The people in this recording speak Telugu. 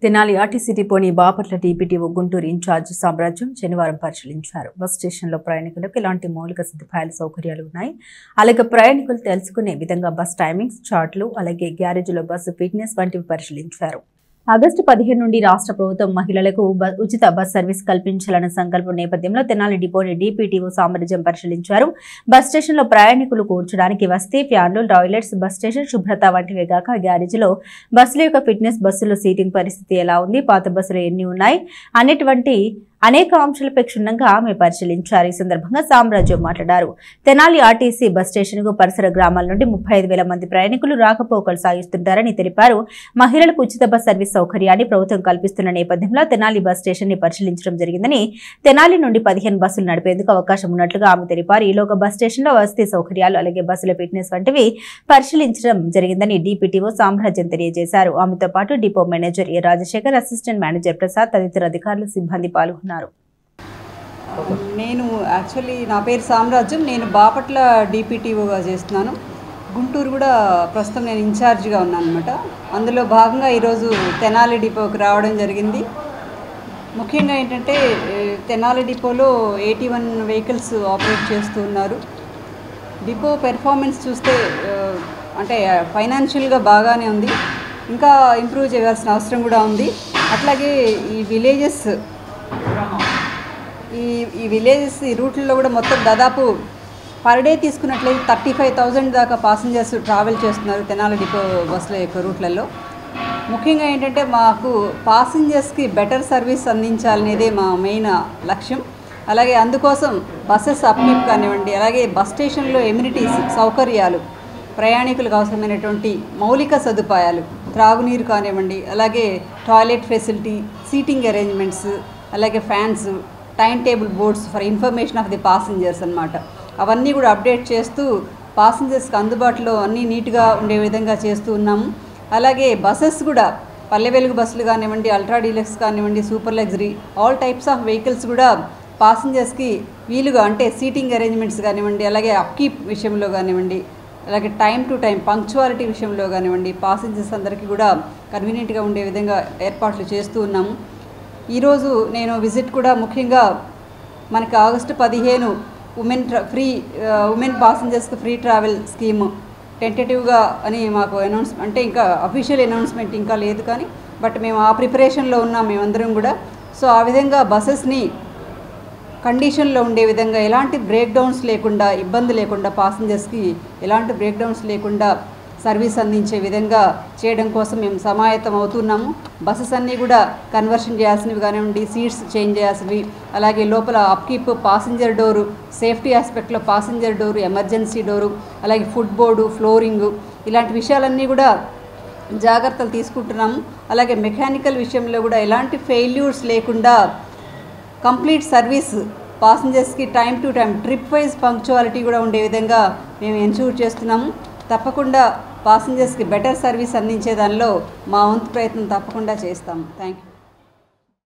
తెనాలి ఆర్టీసీ డిపోని బాపట్ల టీపీటీఓ గుంటూరు ఇన్ఛార్జ్ సామ్రాజ్యం శనివారం పరిశీలించారు. బస్ స్టేషన్లో ప్రయాణికులకు ఎలాంటి మౌలిక సదుపాయాలు సౌకర్యాలు ఉన్నాయి, అలాగే ప్రయాణికులు తెలుసుకునే విధంగా బస్ టైమింగ్స్, చార్ట్లు, అలాగే గ్యారేజ్లో బస్సు ఫిట్నెస్ వంటివి పరిశీలించారు. ఆగస్టు 15 నుండి రాష్ట్ర ప్రభుత్వం మహిళలకు ఉచిత బస్ సర్వీస్ కల్పించాలన్న సంకల్పం నేపథ్యంలో తెనాలి డిపోని డీపీటీఓ సామ్రాజ్యం పరిశీలించారు. బస్ స్టేషన్లో ప్రయాణికులు కూర్చోడానికి వసతి, ఫ్యాన్లు, టాయిలెట్స్, బస్ స్టేషన్ శుభ్రత వంటివే కాక గ్యారేజ్లో బస్సుల యొక్క ఫిట్నెస్, బస్సులో సీటింగ్ పరిస్థితి ఎలా ఉంది, పాత బస్సులు ఎన్ని ఉన్నాయి అనేటువంటి అనేక అంశాలపై క్షుణ్ణంగా ఆమె పరిశీలించారు. ఈ సందర్భంగా సామ్రాజ్యం మాట్లాడారు. తెనాలి ఆర్టీసీ బస్ స్టేషన్ కు పరిసర గ్రామాల నుండి 35,000 మంది ప్రయాణికులు రాకపోకలు సాగిస్తుంటారని తెలిపారు. మహిళలకు ఉచిత బస్ సర్వీస్ సౌకర్యాన్ని ప్రభుత్వం కల్పిస్తున్న నేపథ్యంలో తెనాలి బస్ స్టేషన్ ని పరిశీలించడం జరిగిందని, తెనాలి నుండి 15 బస్సులు నడిపేందుకు అవకాశం ఉన్నట్లుగా ఆమె తెలిపారు. ఈలోగా బస్ స్టేషన్ లో వసతి సౌకర్యాలు, అలాగే బస్సుల ఫిట్నెస్ వంటివి పరిశీలించడం జరిగిందని డీపీటీఓ సామ్రాజ్యం తెలియజేశారు. ఆమెతో పాటు డిపో మేనేజర్ ఏ రాజశేఖర్, అసిస్టెంట్ మేనేజర్ ప్రసాద్ తదితర అధికారులు, సిబ్బంది పాల్గొన్నారు. నేను యాక్చువల్లీ నా పేరు సామ్రాజ్యం. నేను బాపట్ల డీపీటీఓగా చేస్తున్నాను. గుంటూరు కూడా ప్రస్తుతం నేను ఇన్ఛార్జిగా ఉన్నాను అనమాట. అందులో భాగంగా ఈరోజు తెనాలి డిపోకి రావడం జరిగింది. ముఖ్యంగా ఏంటంటే తెనాలి డిపోలో 81 వెహికల్స్ ఆపరేట్ చేస్తూ ఉన్నారు. డిపో పెర్ఫార్మెన్స్ చూస్తే అంటే ఫైనాన్షియల్గా బాగానే ఉంది, ఇంకా ఇంప్రూవ్ చేయాల్సిన అవసరం కూడా ఉంది. అట్లాగే ఈ విలేజెస్ ఈ రూట్లలో కూడా మొత్తం దాదాపు పర్ డే తీసుకున్నట్లయితే 35,000 దాకా పాసెంజర్స్ ట్రావెల్ చేస్తున్నారు తెనాలి డిపో బస్సుల యొక్క రూట్లలో. ముఖ్యంగా ఏంటంటే మాకు పాసెంజర్స్కి బెటర్ సర్వీస్ అందించాలనేదే మా మెయిన్ లక్ష్యం. అలాగే అందుకోసం బస్సెస్ అప్లిప్ కానివ్వండి, అలాగే బస్ స్టేషన్లో ఎమ్యూనిటీస్, సౌకర్యాలు, ప్రయాణికులకు అవసరమైనటువంటి మౌలిక సదుపాయాలు, త్రాగునీరు కానివ్వండి, అలాగే టాయిలెట్ ఫెసిలిటీ, సీటింగ్ అరేంజ్మెంట్స్, అలాగే fans, time table boards for information of the passengers అన్నమాట. అవన్నీ కూడా అప్డేట్ చేస్తూ పాసెంజర్స్కి అందుబాటులో అన్నీ నీట్గా ఉండే విధంగా చేస్తూ ఉన్నాము. అలాగే బస్సెస్ కూడా పల్లె వెలుగు బస్సులు కానివ్వండి, అల్ట్రా డీలక్స్ కానివ్వండి, super luxury, all types of vehicles కూడా పాసెంజర్స్కి వీలుగా అంటే సీటింగ్ అరేంజ్మెంట్స్ కానివ్వండి, అలాగే అప్కీప్ విషయంలో కానివ్వండి, అలాగే టైం టు టైం పంక్చువాలిటీ విషయంలో కానివ్వండి, పాసెంజర్స్ అందరికీ కూడా కన్వీనియంట్గా ఉండే విధంగా ఏర్పాట్లు చేస్తూ ఉన్నాము. ఈరోజు నేను విజిట్ కూడా ముఖ్యంగా మనకి ఆగస్టు 15 ఉమెన్ పాసెంజర్స్కి ఫ్రీ ట్రావెల్ స్కీమ్ టెంటేటివ్గా అని మాకు అనౌన్స్మెంట్, అంటే ఇంకా అఫీషియల్ అనౌన్స్మెంట్ ఇంకా లేదు కానీ బట్ మేము ఆ ప్రిపరేషన్లో ఉన్నాం మేమందరం కూడా. సో ఆ విధంగా బస్సెస్ని కండిషన్లో ఉండే విధంగా ఎలాంటి బ్రేక్ డౌన్స్ లేకుండా, ఇబ్బంది లేకుండా, పాసెంజర్స్కి ఎలాంటి బ్రేక్ డౌన్స్ లేకుండా సర్వీస్ అందించే విధంగా చేయడం కోసం మేము సమాయత్తం అవుతున్నాము. బస్సెస్ అన్నీ కూడా కన్వర్షన్ చేయాల్సినవి కానివ్వండి, సీట్స్ చేంజ్ చేయాల్సినవి, అలాగే లోపల అప్కీప్, పాసెంజర్ డోరు, సేఫ్టీ ఆస్పెక్ట్లో పాసెంజర్ డోరు, ఎమర్జెన్సీ డోరు, అలాగే ఫుడ్ బోర్డు, ఫ్లోరింగు, ఇలాంటి విషయాలన్నీ కూడా జాగ్రత్తలు తీసుకుంటున్నాము. అలాగే మెకానికల్ విషయంలో కూడా ఎలాంటి ఫెయిల్యూర్స్ లేకుండా కంప్లీట్ సర్వీస్ పాసెంజర్స్కి time to time, trip wise punctuality కూడా ఉండే విధంగా మేము ఎన్షూర్ చేస్తున్నాము. తప్పకుండా పాసెంజర్స్కి బెటర్ సర్వీస్ అందించే దానిలో మా వంతు ప్రయత్నం తప్పకుండా చేస్తాము. Thank you.